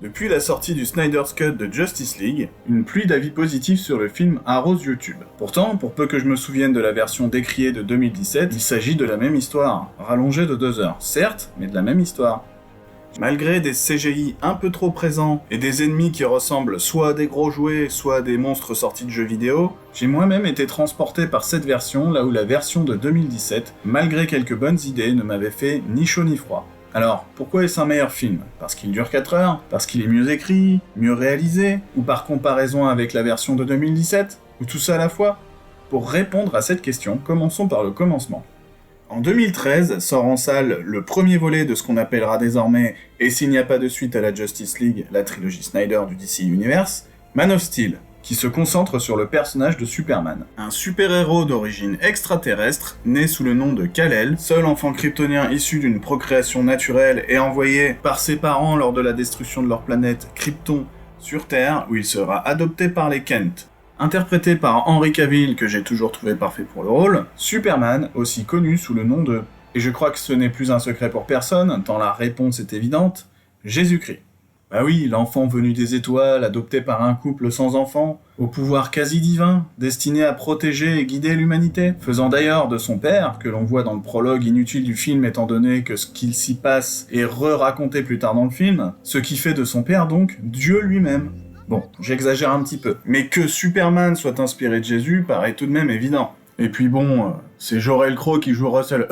Depuis la sortie du Snyder's Cut de Justice League, une pluie d'avis positifs sur le film arrose YouTube. Pourtant, pour peu que je me souvienne de la version décriée de 2017, il s'agit de la même histoire, rallongée de 2 heures, certes, mais de la même histoire. Malgré des CGI un peu trop présents et des ennemis qui ressemblent soit à des gros jouets, soit à des monstres sortis de jeux vidéo, j'ai moi-même été transporté par cette version là où la version de 2017, malgré quelques bonnes idées, ne m'avait fait ni chaud ni froid. Alors, pourquoi est-ce un meilleur film? Parce qu'il dure 4 heures? Parce qu'il est mieux écrit? Mieux réalisé? Ou par comparaison avec la version de 2017? Ou tout ça à la fois? Pour répondre à cette question, commençons par le commencement. En 2013, sort en salle le premier volet de ce qu'on appellera désormais, et s'il n'y a pas de suite à la Justice League, la trilogie Snyder du DC Universe, Man of Steel, qui se concentre sur le personnage de Superman. Un super-héros d'origine extraterrestre, né sous le nom de Kal-El, seul enfant kryptonien issu d'une procréation naturelle et envoyé par ses parents lors de la destruction de leur planète Krypton sur Terre, où il sera adopté par les Kent. Interprété par Henry Cavill, que j'ai toujours trouvé parfait pour le rôle, Superman, aussi connu sous le nom de, et je crois que ce n'est plus un secret pour personne, tant la réponse est évidente, Jésus-Christ. Bah oui, l'enfant venu des étoiles, adopté par un couple sans enfant, au pouvoir quasi divin, destiné à protéger et guider l'humanité, faisant d'ailleurs de son père, que l'on voit dans le prologue inutile du film étant donné que ce qu'il s'y passe est re-raconté plus tard dans le film, ce qui fait de son père donc Dieu lui-même. Bon, j'exagère un petit peu, mais que Superman soit inspiré de Jésus paraît tout de même évident. Et puis bon, c'est Jor-El Crow qui joue Russell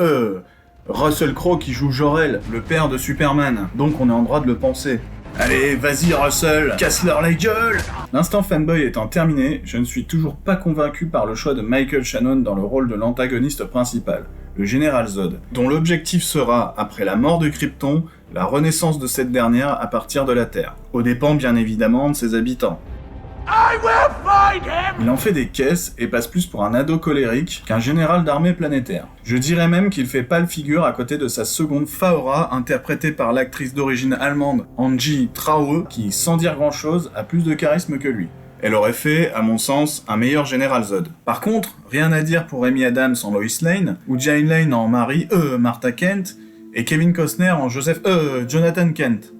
Crowe qui joue Jor-El, le père de Superman, donc on est en droit de le penser. Allez, vas-y Russell, casse-leur la gueule! L'instant fanboy étant terminé, je ne suis toujours pas convaincu par le choix de Michael Shannon dans le rôle de l'antagoniste principal, le général Zod, dont l'objectif sera, après la mort de Krypton, la renaissance de cette dernière à partir de la Terre, aux dépens bien évidemment de ses habitants. Il en fait des caisses et passe plus pour un ado colérique qu'un général d'armée planétaire. Je dirais même qu'il fait pâle figure à côté de sa seconde Faora, interprétée par l'actrice d'origine allemande Angie Traue, qui, sans dire grand chose, a plus de charisme que lui. Elle aurait fait, à mon sens, un meilleur Général Zod. Par contre, rien à dire pour Amy Adams en Lois Lane, ou Jane Lane en Martha Kent, et Kevin Costner en Jonathan Kent.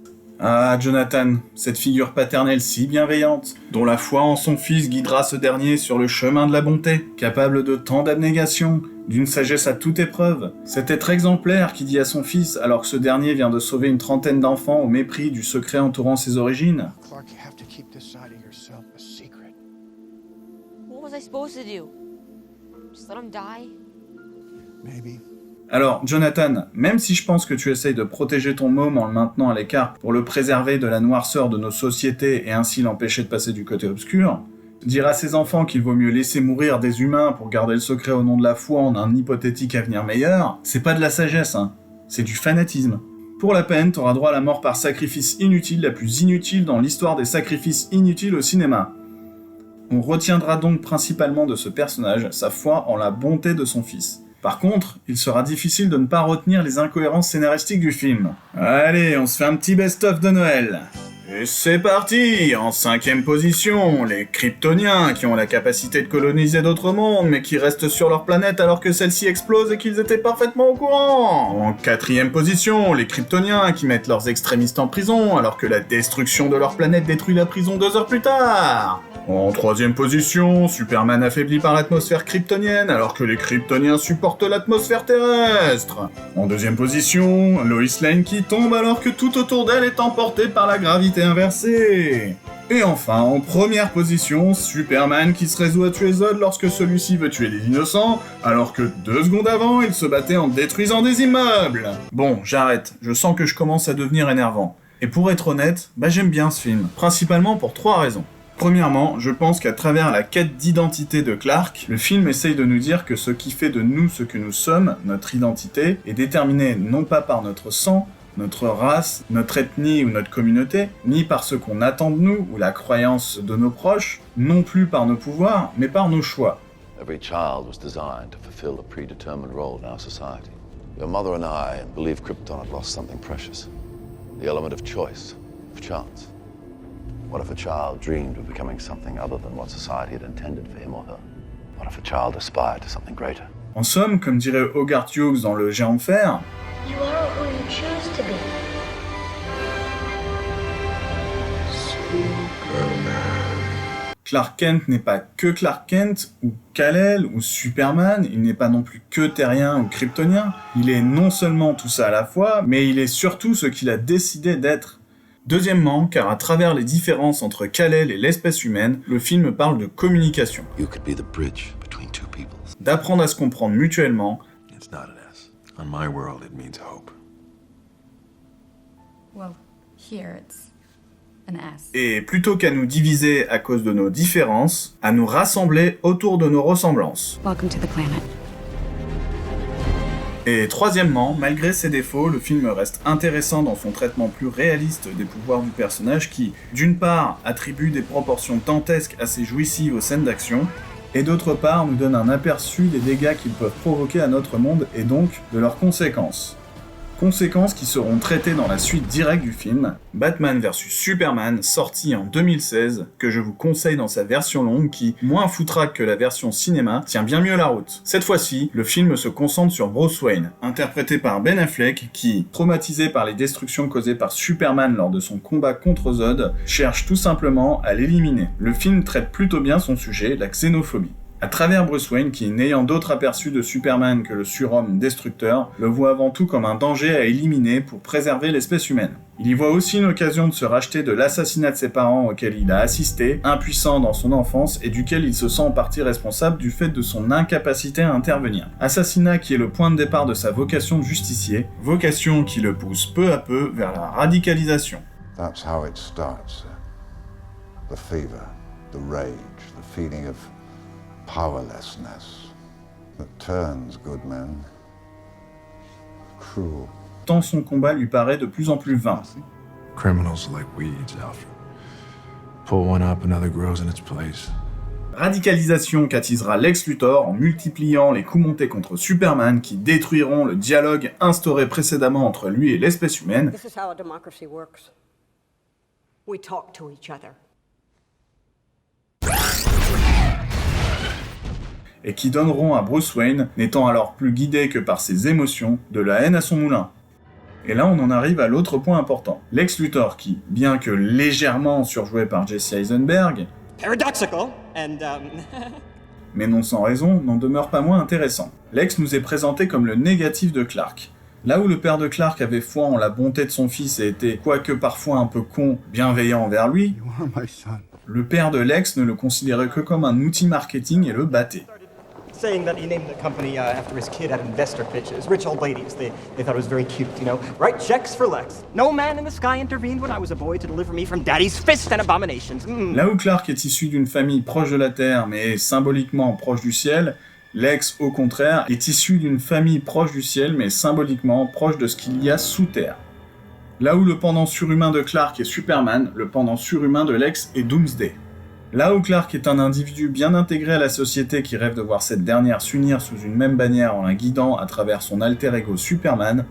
Ah, Jonathan, cette figure paternelle si bienveillante, dont la foi en son fils guidera ce dernier sur le chemin de la bonté, capable de tant d'abnégation, d'une sagesse à toute épreuve. Cet être exemplaire qui dit à son fils, alors que ce dernier vient de sauver une trentaine d'enfants au mépris du secret entourant ses origines. Clark, you have to keep this side of yourself a secret. What was I supposed to do? Just let him die? Maybe. Alors, Jonathan, même si je pense que tu essayes de protéger ton môme en le maintenant à l'écart pour le préserver de la noirceur de nos sociétés et ainsi l'empêcher de passer du côté obscur, dire à ses enfants qu'il vaut mieux laisser mourir des humains pour garder le secret au nom de la foi en un hypothétique avenir meilleur, c'est pas de la sagesse, hein. C'est du fanatisme. Pour la peine, t'auras droit à la mort par sacrifice inutile, la plus inutile dans l'histoire des sacrifices inutiles au cinéma. On retiendra donc principalement de ce personnage sa foi en la bonté de son fils. Par contre, il sera difficile de ne pas retenir les incohérences scénaristiques du film. Allez, on se fait un petit best-of de Noël. Et c'est parti! En 5ème position, les Kryptoniens qui ont la capacité de coloniser d'autres mondes, mais qui restent sur leur planète alors que celle-ci explose et qu'ils étaient parfaitement au courant. En 4ème position, les Kryptoniens qui mettent leurs extrémistes en prison alors que la destruction de leur planète détruit la prison 2 heures plus tard. En 3ème position, Superman affaibli par l'atmosphère kryptonienne alors que les Kryptoniens supportent l'atmosphère terrestre. En 2ème position, Lois Lane qui tombe alors que tout autour d'elle est emporté par la gravité inversée. Et enfin, en 1ère position, Superman qui se résout à tuer Zod lorsque celui-ci veut tuer des innocents, alors que 2 secondes avant, il se battait en détruisant des immeubles. Bon, j'arrête, je sens que je commence à devenir énervant. Et pour être honnête, j'aime bien ce film, principalement pour 3 raisons. Premièrement, je pense qu'à travers la quête d'identité de Clark, le film essaye de nous dire que ce qui fait de nous ce que nous sommes, notre identité, est déterminé non pas par notre sang, notre race, notre ethnie ou notre communauté, ni par ce qu'on attend de nous ou la croyance de nos proches, non plus par nos pouvoirs, mais par nos choix. Every child was designed to fulfill a predetermined role in our society. Your mother and I believe Krypton had lost something precious. The element of choice, of chance. What if a child dreamed of becoming something other than what society had intended for him or her? What if a child aspired to something greater? En somme, comme dirait Hogarth Hughes dans Le Géant de Fer, You are who you choose to be. Clark Kent n'est pas que Clark Kent, ou Kal-El, ou Superman, il n'est pas non plus que terrien ou kryptonien, il est non seulement tout ça à la fois, mais il est surtout ce qu'il a décidé d'être. Deuxièmement, car à travers les différences entre Kal-El et l'espèce humaine, le film parle de communication. You could be the bridge between two peoples. D'apprendre à se comprendre mutuellement. It's not an S. On my world, it means hope. Well, here it's an S. Et plutôt qu'à nous diviser à cause de nos différences, à nous rassembler autour de nos ressemblances. Welcome to the planet. Et troisièmement, malgré ses défauts, le film reste intéressant dans son traitement plus réaliste des pouvoirs du personnage qui, d'une part, attribue des proportions dantesques assez jouissives aux scènes d'action, et d'autre part, nous donne un aperçu des dégâts qu'ils peuvent provoquer à notre monde et donc de leurs conséquences. Conséquences qui seront traitées dans la suite directe du film, Batman vs Superman, sorti en 2016, que je vous conseille dans sa version longue qui, moins foutraque que la version cinéma, tient bien mieux la route. Cette fois-ci, le film se concentre sur Bruce Wayne, interprété par Ben Affleck, qui, traumatisé par les destructions causées par Superman lors de son combat contre Zod, cherche tout simplement à l'éliminer. Le film traite plutôt bien son sujet, la xénophobie. À travers Bruce Wayne, qui, n'ayant d'autre aperçu de Superman que le surhomme destructeur, le voit avant tout comme un danger à éliminer pour préserver l'espèce humaine. Il y voit aussi une occasion de se racheter de l'assassinat de ses parents auquel il a assisté, impuissant dans son enfance et duquel il se sent en partie responsable du fait de son incapacité à intervenir. Assassinat qui est le point de départ de sa vocation de justicier, vocation qui le pousse peu à peu vers la radicalisation. That's how it starts. The fever, the rage, the feeling of powerlessness that turns good men cruel. Tant son combat lui paraît de plus en plus vain. Criminals are like weeds, Alfred. Pull one up, another grows in its place. Radicalisation qu'attisera Lex Luthor en multipliant les coups montés contre Superman qui détruiront le dialogue instauré précédemment entre lui et l'espèce humaine. This is how a democracy works. We talk to each other. Et qui donneront à Bruce Wayne, n'étant alors plus guidé que par ses émotions, de la haine à son moulin. Et là on en arrive à l'autre point important. Lex Luthor qui, bien que légèrement surjoué par Jesse Eisenberg, paradoxical and mais non sans raison, n'en demeure pas moins intéressant. Lex nous est présenté comme le négatif de Clark. Là où le père de Clark avait foi en la bonté de son fils et était, quoique parfois un peu con, bienveillant envers lui, You are my son. le père de Lex ne le considérait que comme un outil marketing et le battait. saying that he named the company after his kid at investor pitches. Rich old ladies, they thought it was very cute, you know. Write checks for Lex. No man in the sky intervened when I was a boy to deliver me from daddy's fist and abominations. Là où Clark est issu d'une famille proche de la Terre mais symboliquement proche du ciel, Lex, au contraire, est issu d'une famille proche du ciel mais symboliquement proche de ce qu'il y a sous terre. Là où le pendant surhumain de Clark est Superman, le pendant surhumain de Lex est Doomsday. Là où Clark est un individu bien intégré à la société qui rêve de voir cette dernière s'unir sous une même bannière en la guidant à travers son alter ego Superman,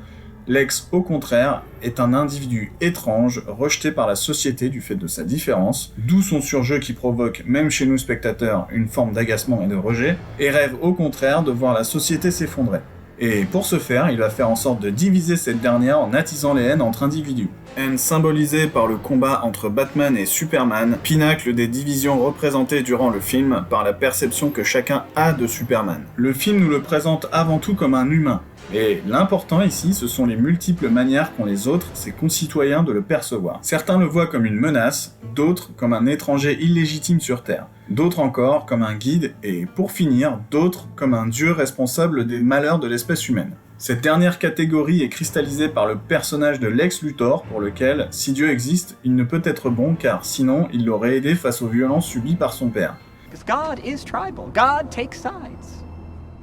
Lex, au contraire, est un individu étrange, rejeté par la société du fait de sa différence, d'où son surjeu qui provoque, même chez nous spectateurs, une forme d'agacement et de rejet, et rêve au contraire de voir la société s'effondrer. Et pour ce faire, il va faire en sorte de diviser cette dernière en attisant les haines entre individus. Haine symbolisée par le combat entre Batman et Superman, pinacle des divisions représentées durant le film par la perception que chacun a de Superman. Le film nous le présente avant tout comme un humain, et l'important ici, ce sont les multiples manières qu'ont les autres, ses concitoyens, de le percevoir. Certains le voient comme une menace, d'autres comme un étranger illégitime sur Terre, d'autres encore comme un guide, et pour finir, d'autres comme un dieu responsable des malheurs de l'espèce humaine. Cette dernière catégorie est cristallisée par le personnage de Lex Luthor, pour lequel, si Dieu existe, il ne peut être bon car sinon il l'aurait aidé face aux violences subies par son père. Because God is tribal. God takes sides.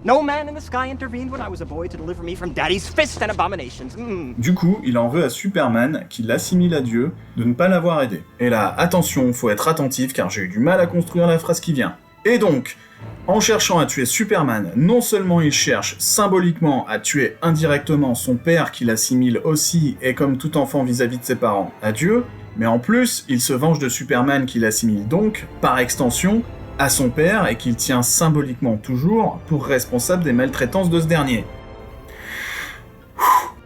No man in the sky intervened when I was a boy to deliver me from daddy's fist and abominations. Du coup, il en veut à Superman, qui l'assimile à Dieu, de ne pas l'avoir aidé. Et là, attention, faut être attentif car j'ai eu du mal à construire la phrase qui vient. Et donc, en cherchant à tuer Superman, non seulement il cherche symboliquement à tuer indirectement son père qu'il assimile aussi, et comme tout enfant vis-à-vis de ses parents, à Dieu, mais en plus, il se venge de Superman qu'il assimile donc, par extension, à son père et qu'il tient symboliquement toujours pour responsable des maltraitances de ce dernier.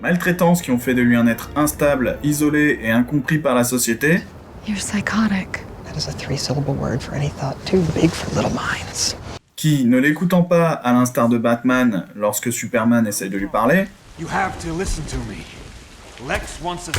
Maltraitances qui ont fait de lui un être instable, isolé et incompris par la société, You're psychotic. That is a 3-syllable word for any thought too big for little minds. Qui, ne l'écoutant pas à l'instar de Batman lorsque Superman essaye de lui parler, You have to listen to me. Lex wants us.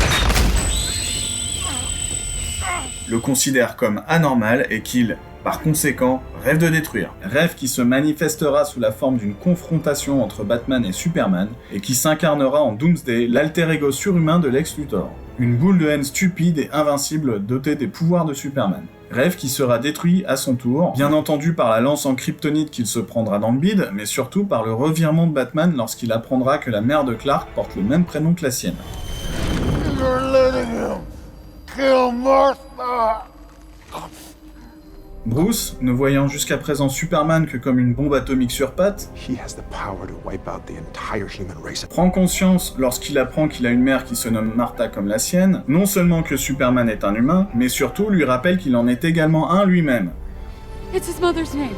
le considère comme anormal et qu'il, par conséquent, rêve de détruire. Rêve qui se manifestera sous la forme d'une confrontation entre Batman et Superman et qui s'incarnera en Doomsday, l'alter ego surhumain de Lex Luthor. Une boule de haine stupide et invincible dotée des pouvoirs de Superman. Rêve qui sera détruit à son tour, bien entendu par la lance en kryptonite qu'il se prendra dans le bide, mais surtout par le revirement de Batman lorsqu'il apprendra que la mère de Clark porte le même prénom que la sienne. You're letting him kill Martha! Bruce, ne voyant jusqu'à présent Superman que comme une bombe atomique sur pattes, He has the power to wipe out the entire human race. prend conscience lorsqu'il apprend qu'il a une mère qui se nomme Martha comme la sienne, non seulement que Superman est un humain, mais surtout lui rappelle qu'il en est également un lui-même. It's his mother's name.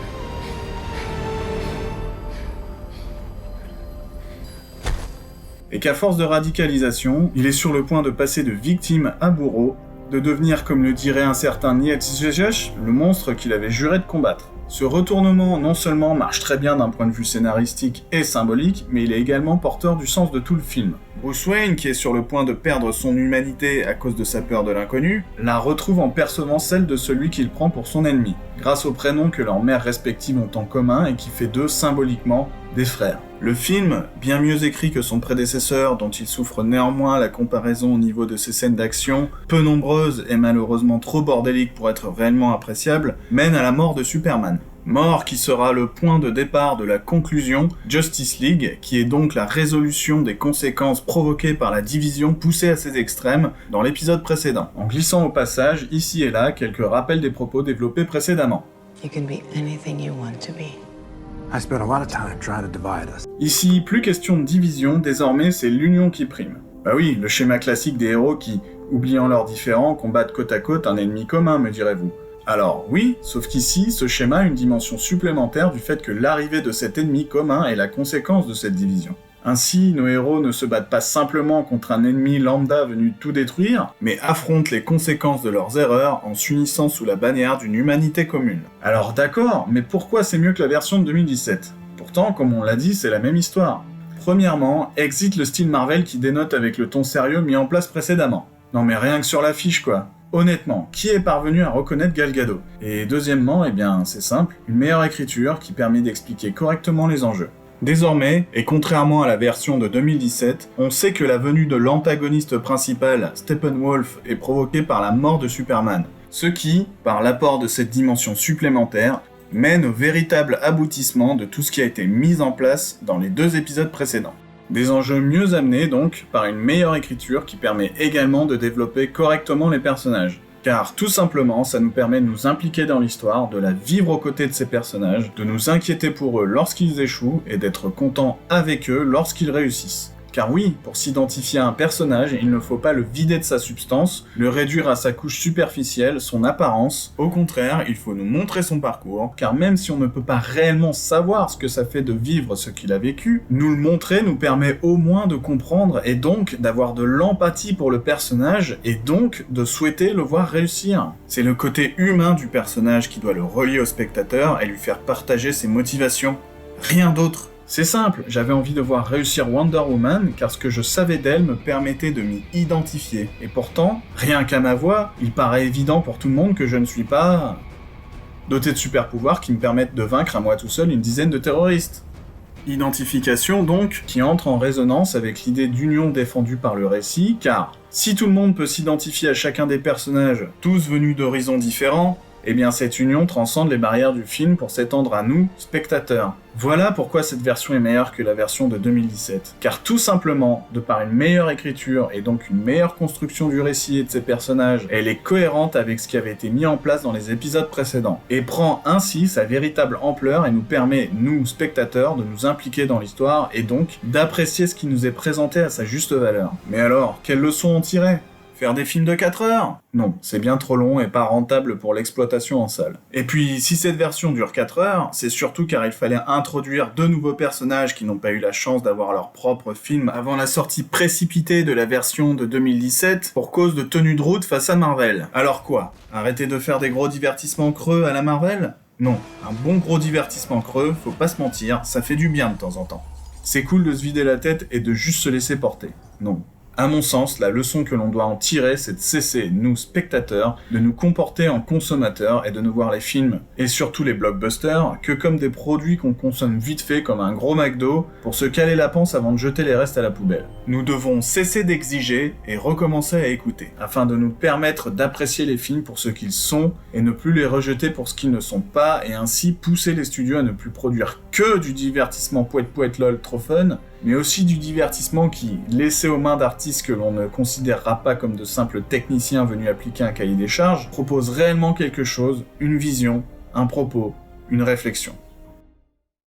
Et qu'à force de radicalisation, il est sur le point de passer de victime à bourreau, de devenir, comme le dirait un certain Nietzsche, le monstre qu'il avait juré de combattre. Ce retournement non seulement marche très bien d'un point de vue scénaristique et symbolique, mais il est également porteur du sens de tout le film. Bruce Wayne, qui est sur le point de perdre son humanité à cause de sa peur de l'inconnu, la retrouve en percevant celle de celui qu'il prend pour son ennemi, grâce au prénom que leurs mères respectives ont en commun et qui fait d'eux symboliquement des frères. Le film, bien mieux écrit que son prédécesseur, dont il souffre néanmoins la comparaison au niveau de ses scènes d'action, peu nombreuses et malheureusement trop bordéliques pour être réellement appréciables, mène à la mort de Superman. Mort qui sera le point de départ de la conclusion Justice League, qui est donc la résolution des conséquences provoquées par la division poussée à ses extrêmes dans l'épisode précédent, en glissant au passage, ici et là, quelques rappels des propos développés précédemment. You can be anything you want to be. I spent a lot of time trying to divide us. Ici, plus question de division, désormais c'est l'union qui prime. Bah oui, le schéma classique des héros qui, oubliant leurs différends, combattent côte à côte un ennemi commun, me direz-vous. Alors oui, sauf qu'ici, ce schéma a une dimension supplémentaire du fait que l'arrivée de cet ennemi commun est la conséquence de cette division. Ainsi, nos héros ne se battent pas simplement contre un ennemi lambda venu tout détruire, mais affrontent les conséquences de leurs erreurs en s'unissant sous la bannière d'une humanité commune. Alors d'accord, mais pourquoi c'est mieux que la version de 2017 ? Pourtant, comme on l'a dit, c'est la même histoire. Premièrement, exit le style Marvel qui dénote avec le ton sérieux mis en place précédemment. Non mais rien que sur l'affiche quoi. Honnêtement, qui est parvenu à reconnaître Gal Gadot ? Et deuxièmement, eh bien c'est simple, une meilleure écriture qui permet d'expliquer correctement les enjeux. Désormais, et contrairement à la version de 2017, on sait que la venue de l'antagoniste principal, Steppenwolf, est provoquée par la mort de Superman. Ce qui, par l'apport de cette dimension supplémentaire, mène au véritable aboutissement de tout ce qui a été mis en place dans les 2 épisodes précédents. Des enjeux mieux amenés donc, par une meilleure écriture qui permet également de développer correctement les personnages. Car tout simplement, ça nous permet de nous impliquer dans l'histoire, de la vivre aux côtés de ces personnages, de nous inquiéter pour eux lorsqu'ils échouent et d'être contents avec eux lorsqu'ils réussissent. Car oui, pour s'identifier à un personnage, il ne faut pas le vider de sa substance, le réduire à sa couche superficielle, son apparence. Au contraire, il faut nous montrer son parcours, car même si on ne peut pas réellement savoir ce que ça fait de vivre ce qu'il a vécu, nous le montrer nous permet au moins de comprendre et donc d'avoir de l'empathie pour le personnage et donc de souhaiter le voir réussir. C'est le côté humain du personnage qui doit le relier au spectateur et lui faire partager ses motivations. Rien d'autre. C'est simple, j'avais envie de voir réussir Wonder Woman car ce que je savais d'elle me permettait de m'y identifier. Et pourtant, rien qu'à ma voix, il paraît évident pour tout le monde que je ne suis pas doté de super pouvoirs qui me permettent de vaincre à moi tout seul une dizaine de terroristes. Identification donc, qui entre en résonance avec l'idée d'union défendue par le récit, car si tout le monde peut s'identifier à chacun des personnages, tous venus d'horizons différents, eh bien cette union transcende les barrières du film pour s'étendre à nous, spectateurs. Voilà pourquoi cette version est meilleure que la version de 2017. Car tout simplement, de par une meilleure écriture et donc une meilleure construction du récit et de ses personnages, elle est cohérente avec ce qui avait été mis en place dans les épisodes précédents, et prend ainsi sa véritable ampleur et nous permet, nous, spectateurs, de nous impliquer dans l'histoire et donc d'apprécier ce qui nous est présenté à sa juste valeur. Mais alors, quelles leçons en tirer ? Faire des films de 4 heures? Non, c'est bien trop long et pas rentable pour l'exploitation en salle. Et puis, si cette version dure 4 heures, c'est surtout car il fallait introduire 2 nouveaux personnages qui n'ont pas eu la chance d'avoir leur propre film avant la sortie précipitée de la version de 2017 pour cause de tenue de route face à Marvel. Alors quoi? Arrêter de faire des gros divertissements creux à la Marvel? Non, un bon gros divertissement creux, faut pas se mentir, ça fait du bien de temps en temps. C'est cool de se vider la tête et de juste se laisser porter. Non. À mon sens, la leçon que l'on doit en tirer, c'est de cesser, nous spectateurs, de nous comporter en consommateurs et de ne voir les films, et surtout les blockbusters, que comme des produits qu'on consomme vite fait comme un gros McDo, pour se caler la panse avant de jeter les restes à la poubelle. Nous devons cesser d'exiger et recommencer à écouter, afin de nous permettre d'apprécier les films pour ce qu'ils sont, et ne plus les rejeter pour ce qu'ils ne sont pas, et ainsi pousser les studios à ne plus produire que du divertissement poète lol trop fun, mais aussi du divertissement qui, laissé aux mains d'artistes que l'on ne considérera pas comme de simples techniciens venus appliquer un cahier des charges, propose réellement quelque chose, une vision, un propos, une réflexion.